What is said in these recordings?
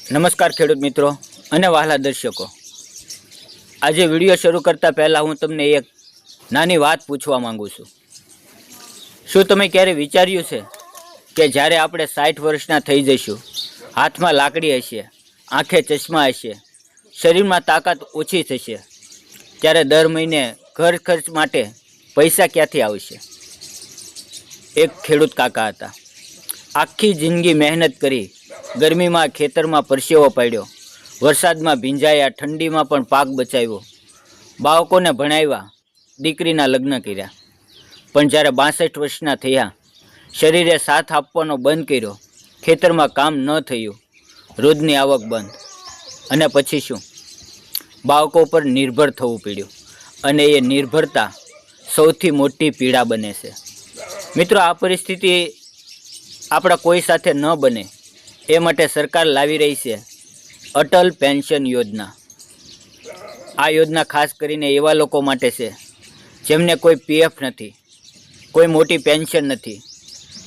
નમસ્કાર ખેડૂત મિત્રો અને વહાલા દર્શકો, આજે વિડીયો શરૂ કરતાં પહેલાં હું તમને એક નાની વાત પૂછવા માંગુ છું। શું તમે ક્યારે વિચાર્યું છે કે જ્યારે આપણે 60 વર્ષના થઈ જઈશું, હાથમાં લાકડી હશે, આંખે ચશ્મા હશે, શરીરમાં તાકાત ઓછી થશે, ત્યારે દર મહિને ઘર ખર્ચ માટે પૈસા ક્યાંથી આવશે? એક ખેડૂત કાકા હતા। આખી જિંદગી મહેનત કરી, ગરમીમાં ખેતરમાં પરસેવો પાડ્યો, વરસાદમાં ભીંજાયા, ઠંડીમાં પણ પાક બચાવ્યો, બાળકોને ભણાવ્યા, દીકરીના લગ્ન કર્યા। પણ જ્યારે 62 વર્ષના થયા, શરીરે સાથ આપવાનો બંધ કર્યો, ખેતરમાં કામ ન થયું, રોજની આવક બંધ, અને પછી શું? બાળકો પર નિર્ભર થવું પડ્યું, અને એ નિર્ભરતા સૌથી મોટી પીડા બને છે। મિત્રો, આ પરિસ્થિતિ આપણા કોઈ સાથે ન બને એ માટે સરકાર લાવી રહી છે અટલ પેન્શન યોજના। આ યોજના ખાસ કરીને એવા લોકો માટે છે જેમને કોઈ પીએફ નથી, કોઈ મોટી પેન્શન નથી,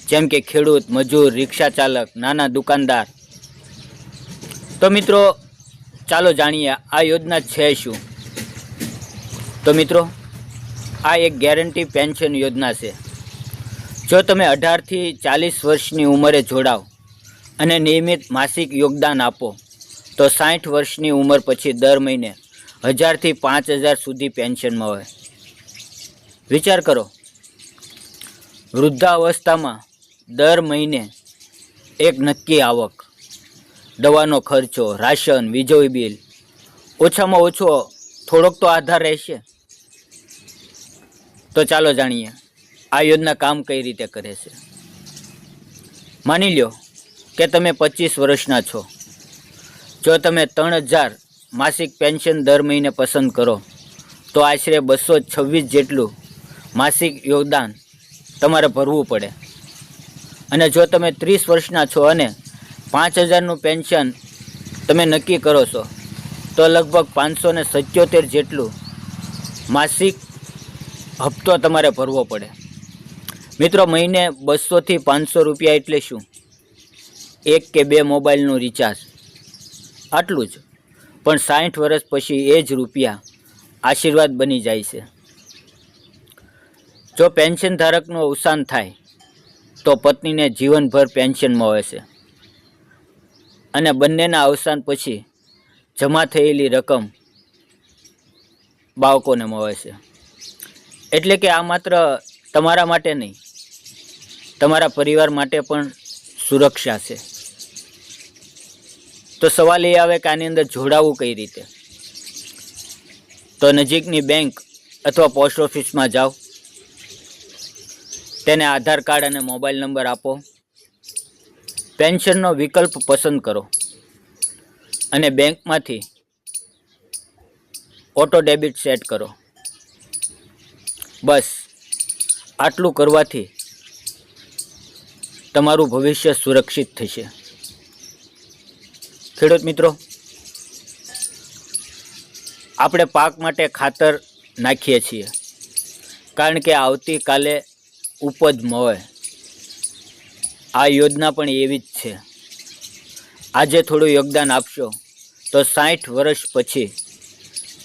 જેમ કે ખેડૂત, મજૂર, રિક્ષા ચાલક, નાના દુકાનદાર। તો મિત્રો, ચાલો જાણીએ આ યોજના છે શું। તો મિત્રો, આ એક ગેરંટી પેન્શન યોજના છે। જો તમે 18 થી 40 વર્ષની ઉંમરે જોડાવ અને નિયમિત માસિક યોગદાન આપો તો 60 વર્ષની ઉંમર પછી દર મહિને 1000 થી 5000 સુધી પેન્શન મળે। વિચાર કરો, વૃદ્ધાવસ્થામાં દર મહિને એક નક્કી આવક, દવાનો ખર્ચો, રાશન, વીજળી બિલ, ઓછામાં ઓછો થોડોક તો આધાર રહેશે। તો ચાલો જાણીએ આ યોજના કામ કઈ રીતે કરે છે। માની લ્યો કે તમે 25 વર્ષના છો। જો તમે 3000 માસિક પેન્શન દર મહિને પસંદ કરો તો આશરે 226 જેટલું માસિક યોગદાન તમારે ભરવું પડે। અને જો તમે 30 વર્ષના છો અને 5000નું પેન્શન તમે નક્કી કરો છો તો લગભગ 577 જેટલું માસિક હપ્તો તમારે ભરવો પડે। મિત્રો, મહિને 200 થી 500 રૂપિયા એટલે શું? 1 કે 2 મોબાઈલનું રિચાર્જ, આટલું જ। પણ 60 વર્ષ પછી એ જ રૂપિયા આશીર્વાદ બની જાય છે। જો પેન્શન ધારકનું અવસાન થાય તો પત્નીને જીવનભર પેન્શન મળે છે, અને બંનેના અવસાન પછી જમા થયેલી રકમ બાળકોને મળે છે। એટલે કે આ માત્ર તમારા માટે નહીં, તમારા પરિવાર માટે પણ સુરક્ષા છે। તો સવાલ એ આવે કે આની અંદર જોડાવું કઈ રીતે? તો નજીકની બેંક અથવા પોસ્ટ ઓફિસમાં જાઓ, તેને આધાર કાર્ડ અને મોબાઈલ નંબર આપો, પેન્શનનો વિકલ્પ પસંદ કરો, અને બેંકમાંથી ઓટો ડેબિટ સેટ કરો। બસ આટલું કરવાથી તમારું ભવિષ્ય સુરક્ષિત થશે। ખેડૂત મિત્રો, આપણે પાક માટે ખાતર નાખીએ છીએ કારણ કે આવતીકાલે ઉપજ મળે। આ યોજના પણ એવી જ છે। આજે થોડું યોગદાન આપશો તો 60 વર્ષ પછી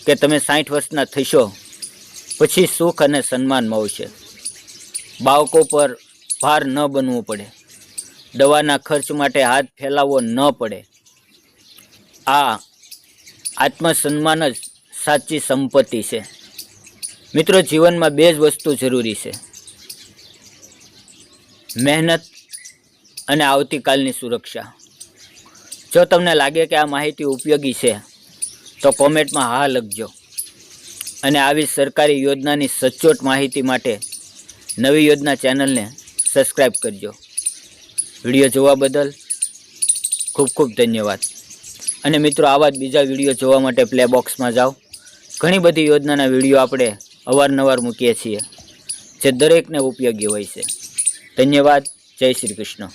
કે તમે 60 વર્ષના થશો પછી સુખ અને સન્માન મળશે। બાળકો પર ભાર ન બનવું પડે, દવાના ખર્ચ માટે હાથ ફેલાવવો ન પડે। આ આત્મસન્માન જ સાચી સંપત્તિ છે। મિત્રો, જીવનમાં 2 જ વસ્તુ જરૂરી છે: મહેનત અને આવતીકાલની સુરક્ષા। જો તમને લાગે કે આ માહિતી ઉપયોગી છે તો કોમેન્ટમાં હા લખજો, અને આવી સરકારી યોજનાની સચોટ માહિતી માટે નવી યોજના ચેનલને સબસ્ક્રાઈબ કરજો। વિડીયો જોવા બદલ ખૂબ ખૂબ ધન્યવાદ। અને મિત્રો, આવા જ બીજા વિડીયો જોવા માટે પ્લે બોક્સમાં જાઓ। ઘણી બધી યોજનાના વિડીયો આપણે અવારનવાર મૂકીએ છીએ જે દરેકને ઉપયોગી હોય છે। ધન્યવાદ। જય શ્રી કૃષ્ણ।